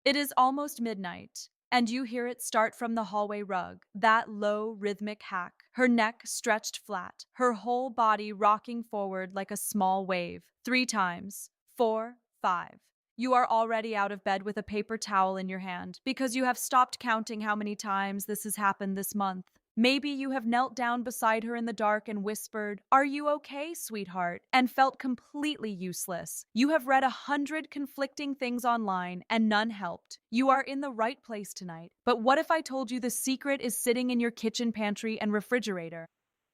It is almost midnight, and you hear it start from the hallway rug, that low, rhythmic hack, her neck stretched flat, her whole body rocking forward like a small wave. 3 times. 4, 5. You are already out of bed with a paper towel in your hand because you have stopped counting how many times this has happened this month. Maybe you have knelt down beside her in the dark and whispered, "Are you okay, sweetheart?" and felt completely useless. You have read 100 conflicting things online and none helped. You are in the right place tonight. But what if I told you the secret is sitting in your kitchen pantry and refrigerator?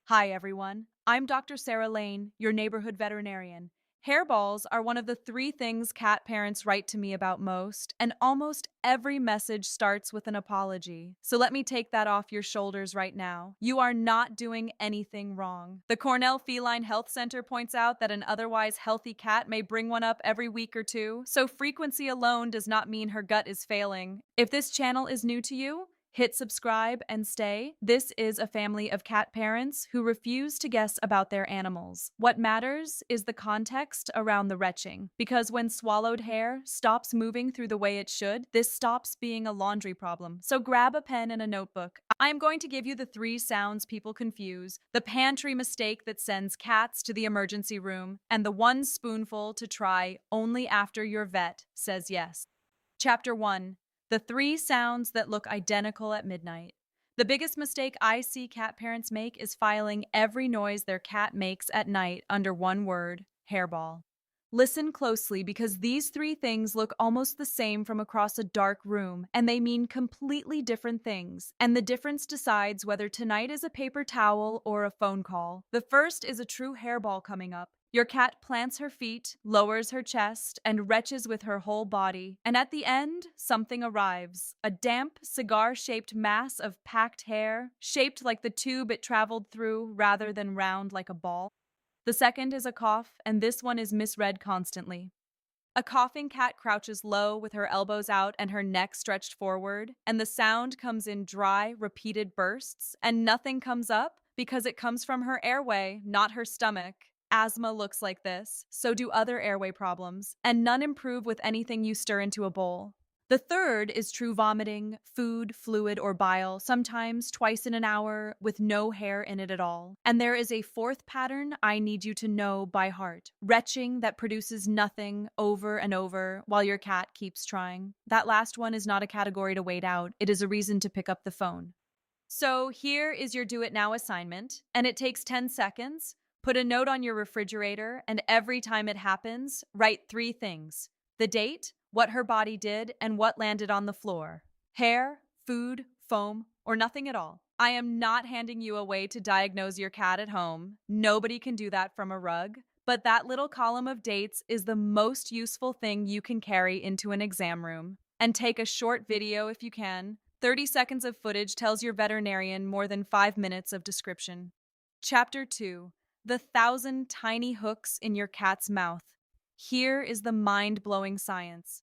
Hi, everyone. I'm Dr. Sarah Lane, your neighborhood veterinarian. Hairballs are one of the 3 things cat parents write to me about most, and almost every message starts with an apology. So let me take that off your shoulders right now. You are not doing anything wrong. The Cornell Feline Health Center points out that an otherwise healthy cat may bring one up every week or two, so frequency alone does not mean her gut is failing. If this channel is new to you, hit subscribe and stay. This is a family of cat parents who refuse to guess about their animals. What matters is the context around the retching, because when swallowed hair stops moving through the way it should, this stops being a laundry problem. So grab a pen and a notebook. I am going to give you the 3 sounds people confuse, the pantry mistake that sends cats to the emergency room, and the 1 spoonful to try only after your vet says yes. Chapter 1. The 3 sounds that look identical at midnight. The biggest mistake I see cat parents make is filing every noise their cat makes at night under one word, hairball. Listen closely because these 3 things look almost the same from across a dark room, and they mean completely different things, and the difference decides whether tonight is a paper towel or a phone call. The first is a true hairball coming up. Your cat plants her feet, lowers her chest, and retches with her whole body. And at the end, something arrives. A damp, cigar-shaped mass of packed hair, shaped like the tube it traveled through rather than round like a ball. The second is a cough, and this one is misread constantly. A coughing cat crouches low with her elbows out and her neck stretched forward, and the sound comes in dry, repeated bursts, and nothing comes up because it comes from her airway, not her stomach. Asthma looks like this, so do other airway problems, and none improve with anything you stir into a bowl. The third is true vomiting, food, fluid, or bile, sometimes twice in an hour, with no hair in it at all. And there is a fourth pattern I need you to know by heart. Retching that produces nothing over and over while your cat keeps trying. That last one is not a category to wait out, it is a reason to pick up the phone. So here is your do it now assignment, and it takes 10 seconds. Put a note on your refrigerator, and every time it happens, write 3 things. The date, what her body did, and what landed on the floor. Hair, food, foam, or nothing at all. I am not handing you a way to diagnose your cat at home. Nobody can do that from a rug. But that little column of dates is the most useful thing you can carry into an exam room. And take a short video if you can. 30 seconds of footage tells your veterinarian more than 5 minutes of description. Chapter 2. The 1,000 tiny hooks in your cat's mouth. Here is the mind-blowing science.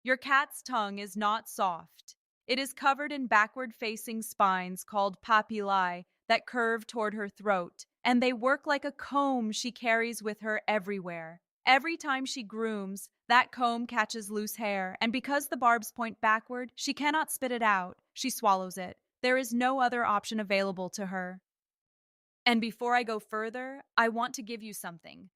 Your cat's tongue is not soft. It is covered in backward-facing spines called papillae that curve toward her throat, and they work like a comb she carries with her everywhere. Every time she grooms, that comb catches loose hair, and because the barbs point backward, she cannot spit it out. She swallows it. There is no other option available to her. And before I go further, I want to give you something.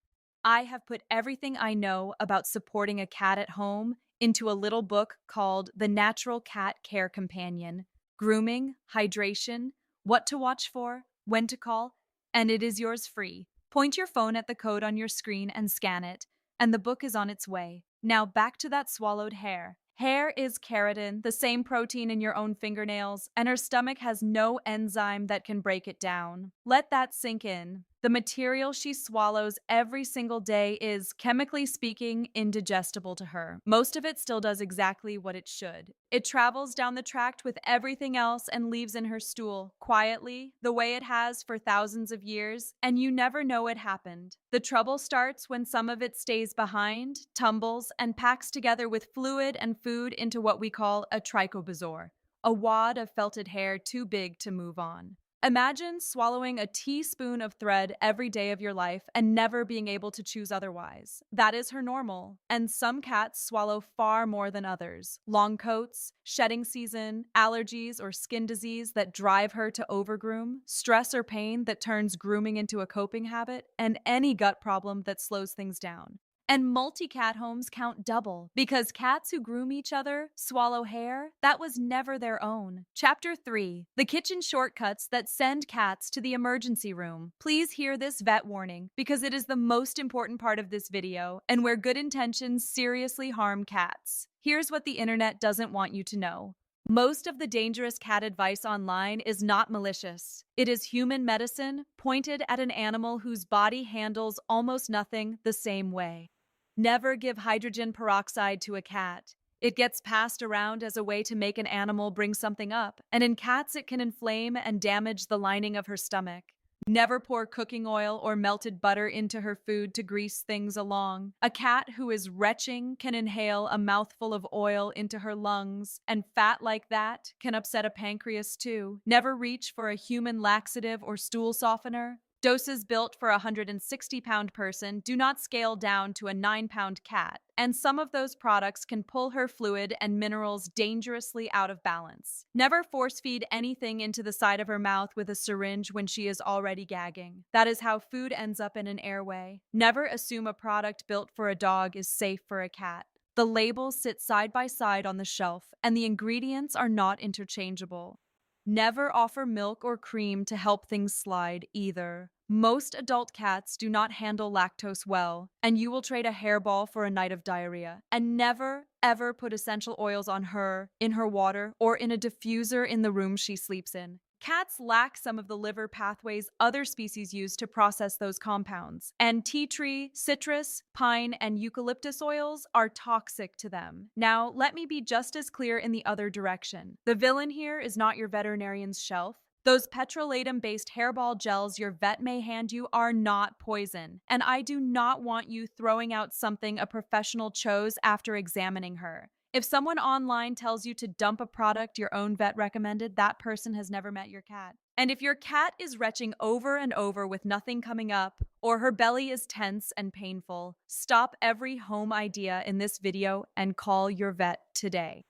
I have put everything I know about supporting a cat at home into a little book called The Natural Cat Care Companion: Grooming, Hydration, What to Watch For, When to Call, and it is yours free. Point your phone at the code on your screen and scan it, and the book is on its way. Now back to that swallowed hair. Hair is keratin, the same protein in your own fingernails, and her stomach has no enzyme that can break it down. Let that sink in. The material she swallows every single day is, chemically speaking, indigestible to her. Most of it still does exactly what it should. It travels down the tract with everything else and leaves in her stool, quietly, the way it has for thousands of years, and you never know it happened. The trouble starts when some of it stays behind, tumbles, and packs together with fluid and food into what we call a trichobezoar, a wad of felted hair too big to move on. Imagine swallowing a teaspoon of thread every day of your life and never being able to choose otherwise. That is her normal. And some cats swallow far more than others. Long coats, shedding season, allergies, or skin disease that drive her to overgroom, stress or pain that turns grooming into a coping habit, and any gut problem that slows things down. And multi-cat homes count double because cats who groom each other swallow hair that was never their own. Chapter 3: The Kitchen Shortcuts That Send Cats to the Emergency Room. Please hear this vet warning because it is the most important part of this video and where good intentions seriously harm cats. Here's what the internet doesn't want you to know. Most of the dangerous cat advice online is not malicious. It is human medicine pointed at an animal whose body handles almost nothing the same way. Never give hydrogen peroxide to a cat. It gets passed around as a way to make an animal bring something up, and in cats it can inflame and damage the lining of her stomach. Never pour cooking oil or melted butter into her food to grease things along. A cat who is retching can inhale a mouthful of oil into her lungs, and fat like that can upset a pancreas too. Never reach for a human laxative or stool softener. Doses built for a 160-pound person do not scale down to a 9-pound cat, and some of those products can pull her fluid and minerals dangerously out of balance. Never force feed anything into the side of her mouth with a syringe when she is already gagging. That is how food ends up in an airway. Never assume a product built for a dog is safe for a cat. The labels sit side by side on the shelf, and the ingredients are not interchangeable. Never offer milk or cream to help things slide either. Most adult cats do not handle lactose well, and you will trade a hairball for a night of diarrhea. And never, ever put essential oils on her, in her water, or in a diffuser in the room she sleeps in. Cats lack some of the liver pathways other species use to process those compounds, and tea tree, citrus, pine, and eucalyptus oils are toxic to them. Now, let me be just as clear in the other direction. The villain here is not your veterinarian's shelf. Those petrolatum-based hairball gels your vet may hand you are not poison, and I do not want you throwing out something a professional chose after examining her. If someone online tells you to dump a product your own vet recommended, that person has never met your cat. And if your cat is retching over and over with nothing coming up, or her belly is tense and painful, stop every home idea in this video and call your vet today.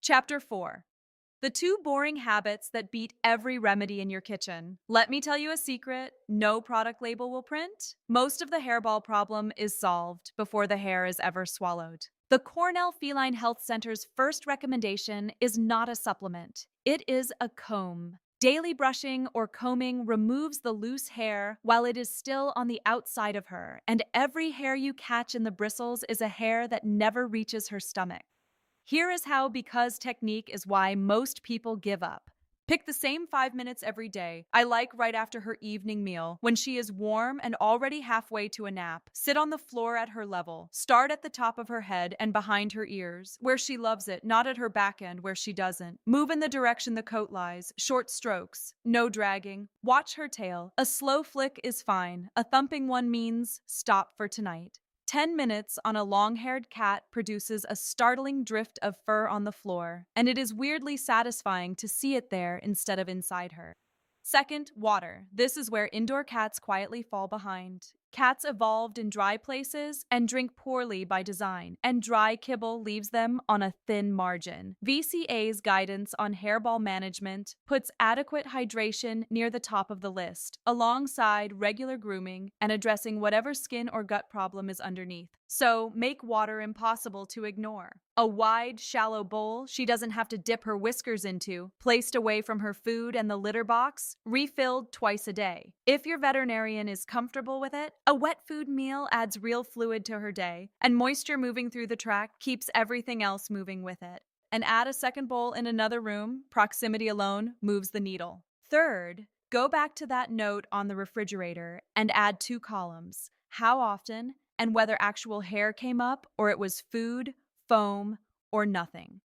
Chapter 4: The 2 boring habits that beat every remedy in your kitchen. Let me tell you a secret: no product label will print. Most of the hairball problem is solved before the hair is ever swallowed. The Cornell Feline Health Center's first recommendation is not a supplement. It is a comb. Daily brushing or combing removes the loose hair while it is still on the outside of her, and every hair you catch in the bristles is a hair that never reaches her stomach. Here is how because technique is why most people give up. Pick the same 5 minutes every day. I like right after her evening meal, when she is warm and already halfway to a nap. Sit on the floor at her level. Start at the top of her head and behind her ears, where she loves it, not at her back end where she doesn't. Move in the direction the coat lies. Short strokes. No dragging. Watch her tail. A slow flick is fine. A thumping one means stop for tonight. 10 minutes on a long-haired cat produces a startling drift of fur on the floor, and it is weirdly satisfying to see it there instead of inside her. Second, water. This is where indoor cats quietly fall behind. Cats evolved in dry places and drink poorly by design, and dry kibble leaves them on a thin margin. VCA's guidance on hairball management puts adequate hydration near the top of the list, alongside regular grooming and addressing whatever skin or gut problem is underneath. So make water impossible to ignore. A wide, shallow bowl she doesn't have to dip her whiskers into, placed away from her food and the litter box, refilled twice a day. If your veterinarian is comfortable with it, a wet food meal adds real fluid to her day, and moisture moving through the tract keeps everything else moving with it. And add a second bowl in another room, proximity alone moves the needle. Third, go back to that note on the refrigerator and add 2 columns: how often, and whether actual hair came up or it was food, foam, or nothing.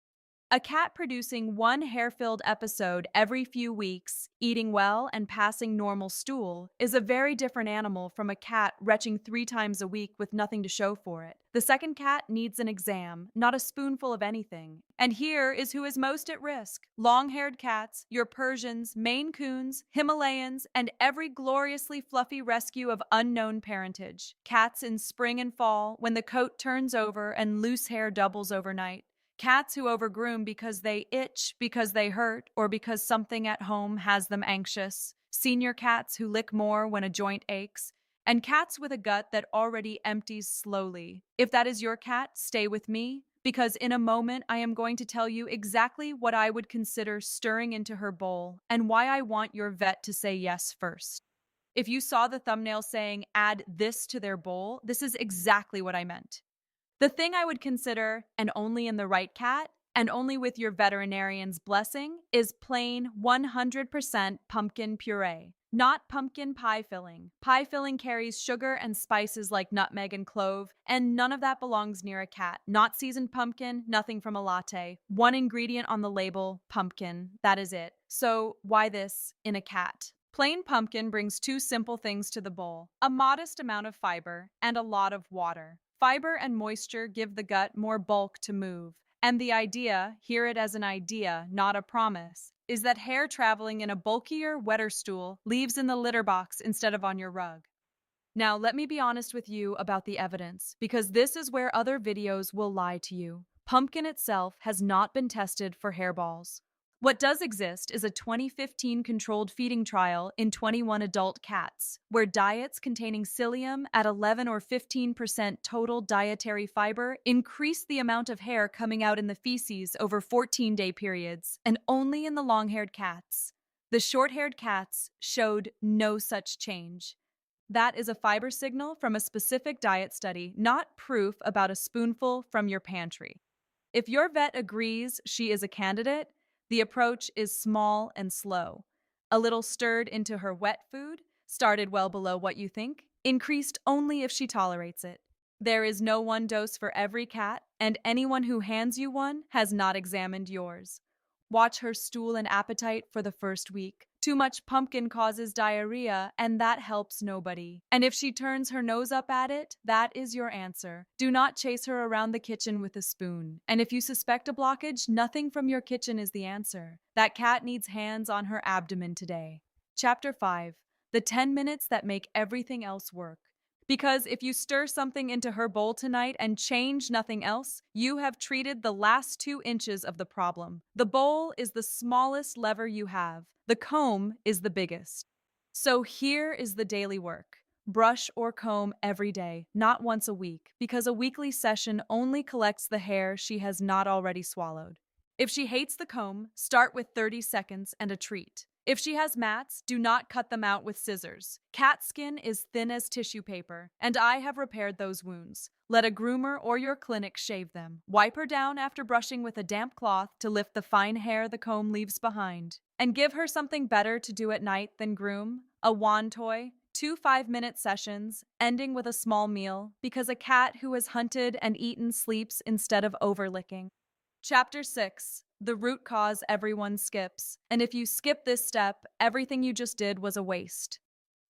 A cat producing one hair-filled episode every few weeks, eating well and passing normal stool, is a very different animal from a cat retching 3 times a week with nothing to show for it. The second cat needs an exam, not a spoonful of anything. And here is who is most at risk. Long-haired cats, your Persians, Maine Coons, Himalayans, and every gloriously fluffy rescue of unknown parentage. Cats in spring and fall, when the coat turns over and loose hair doubles overnight. Cats who overgroom because they itch, because they hurt, or because something at home has them anxious. Senior cats who lick more when a joint aches. And cats with a gut that already empties slowly. If that is your cat, stay with me, because in a moment I am going to tell you exactly what I would consider stirring into her bowl and why I want your vet to say yes first. If you saw the thumbnail saying add this to their bowl, this is exactly what I meant. The thing I would consider, and only in the right cat, and only with your veterinarian's blessing, is plain 100% pumpkin puree. Not pumpkin pie filling. Pie filling carries sugar and spices like nutmeg and clove, and none of that belongs near a cat. Not seasoned pumpkin, nothing from a latte. One ingredient on the label, pumpkin. That is it. So why this in a cat? Plain pumpkin brings 2 simple things to the bowl: a modest amount of fiber and a lot of water. Fiber and moisture give the gut more bulk to move. And the idea, hear it as an idea, not a promise, is that hair traveling in a bulkier, wetter stool leaves in the litter box instead of on your rug. Now, let me be honest with you about the evidence, because this is where other videos will lie to you. Pumpkin itself has not been tested for hairballs. What does exist is a 2015 controlled feeding trial in 21 adult cats, where diets containing psyllium at 11 or 15% total dietary fiber increased the amount of hair coming out in the feces over 14-day periods, and only in the long-haired cats. The short-haired cats showed no such change. That is a fiber signal from a specific diet study, not proof about a spoonful from your pantry. If your vet agrees she is a candidate, the approach is small and slow. A little stirred into her wet food, started well below what you think, increased only if she tolerates it. There is no one dose for every cat, and anyone who hands you one has not examined yours. Watch her stool and appetite for the first week. Too much pumpkin causes diarrhea, and that helps nobody. And if she turns her nose up at it, that is your answer. Do not chase her around the kitchen with a spoon. And if you suspect a blockage, nothing from your kitchen is the answer. That cat needs hands on her abdomen today. Chapter 5. The 10 minutes that make everything else work. Because if you stir something into her bowl tonight and change nothing else, you have treated the last 2 inches of the problem. The bowl is the smallest lever you have. The comb is the biggest. So here is the daily work. Brush or comb every day, not once a week, because a weekly session only collects the hair she has not already swallowed. If she hates the comb, start with 30 seconds and a treat. If she has mats, do not cut them out with scissors. Cat skin is thin as tissue paper, and I have repaired those wounds. Let a groomer or your clinic shave them. Wipe her down after brushing with a damp cloth to lift the fine hair the comb leaves behind. And give her something better to do at night than groom: a wand toy, 2 5-minute sessions, ending with a small meal, because a cat who has hunted and eaten sleeps instead of overlicking. Chapter 6. The root cause everyone skips. And if you skip this step, everything you just did was a waste.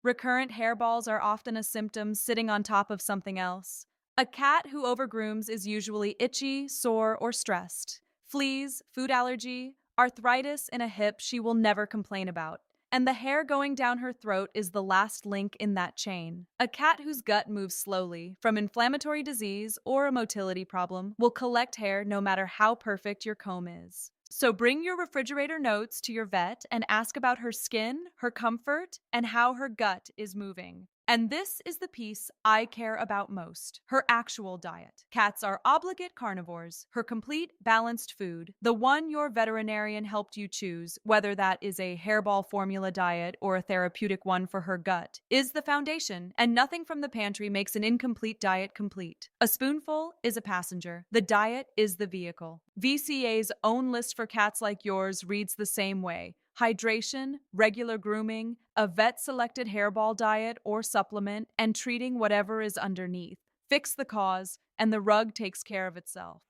Recurrent hairballs are often a symptom sitting on top of something else. A cat who overgrooms is usually itchy, sore, or stressed. Fleas, food allergy, arthritis in a hip she will never complain about. And the hair going down her throat is the last link in that chain. A cat whose gut moves slowly, from inflammatory disease or a motility problem, will collect hair no matter how perfect your comb is. So bring your refrigerator notes to your vet and ask about her skin, her comfort, and how her gut is moving. And this is the piece I care about most: her actual diet. Cats are obligate carnivores. Her complete, balanced food, the one your veterinarian helped you choose, whether that is a hairball formula diet or a therapeutic one for her gut, is the foundation, and nothing from the pantry makes an incomplete diet complete. A spoonful is a passenger. The diet is the vehicle. VCA's own list for cats like yours reads the same way: hydration, regular grooming, a vet-selected hairball diet or supplement, and treating whatever is underneath. Fix the cause, and the rug takes care of itself.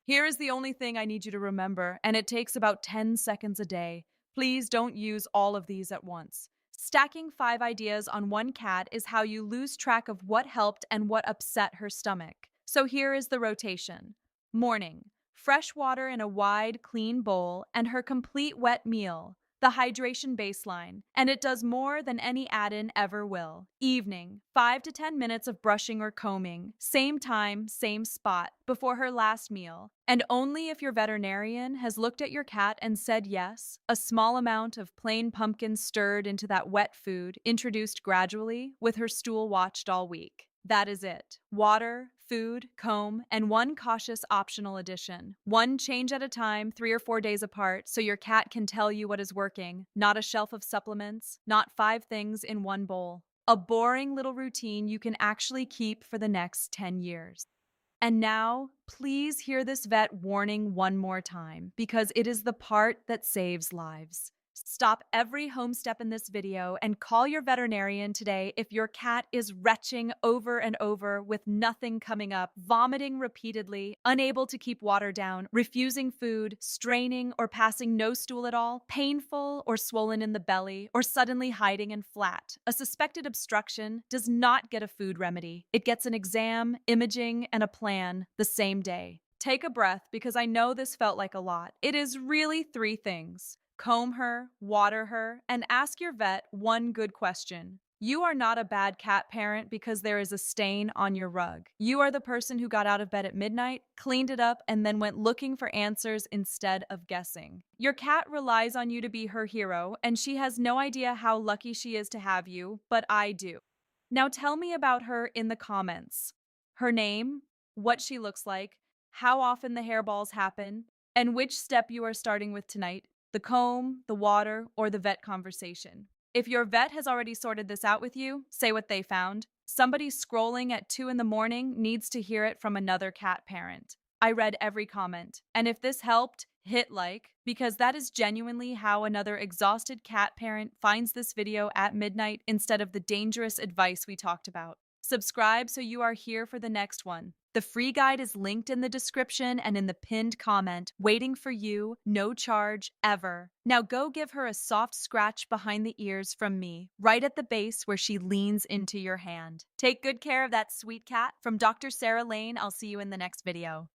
Here is the only thing I need you to remember, and it takes about 10 seconds a day. Please don't use all of these at once. Stacking 5 ideas on one cat is how you lose track of what helped and what upset her stomach. So here is the rotation. Morning, fresh water in a wide, clean bowl, and her complete wet meal, the hydration baseline, and it does more than any add-in ever will. Evening, 5 to 10 minutes of brushing or combing, same time, same spot, before her last meal. And only if your veterinarian has looked at your cat and said yes, a small amount of plain pumpkin stirred into that wet food, introduced gradually, with her stool watched all week. That is it. Water, food, comb, and one cautious optional addition. One change at a time, 3 or 4 days apart, so your cat can tell you what is working, not a shelf of supplements, not 5 things in one bowl. A boring little routine you can actually keep for the next 10 years. And now, please hear this vet warning one more time, because it is the part that saves lives. Stop every home step in this video and call your veterinarian today if your cat is retching over and over with nothing coming up, vomiting repeatedly, unable to keep water down, refusing food, straining or passing no stool at all, painful or swollen in the belly, or suddenly hiding and flat. A suspected obstruction does not get a food remedy. It gets an exam, imaging, and a plan the same day. Take a breath, because I know this felt like a lot. It is really 3 things. Comb her, water her, and ask your vet one good question. You are not a bad cat parent because there is a stain on your rug. You are the person who got out of bed at midnight, cleaned it up, and then went looking for answers instead of guessing. Your cat relies on you to be her hero, and she has no idea how lucky she is to have you, but I do. Now tell me about her in the comments. Her name, what she looks like, how often the hairballs happen, and which step you are starting with tonight. The comb, the water, or the vet conversation. If your vet has already sorted this out with you, say what they found. Somebody scrolling at 2 in the morning needs to hear it from another cat parent. I read every comment, and if this helped, hit like, because that is genuinely how another exhausted cat parent finds this video at midnight instead of the dangerous advice we talked about. Subscribe so you are here for the next one. The free guide is linked in the description and in the pinned comment, waiting for you, no charge, ever. Now go give her a soft scratch behind the ears from me, right at the base where she leans into your hand. Take good care of that sweet cat. From Dr. Sarah Lane, I'll see you in the next video.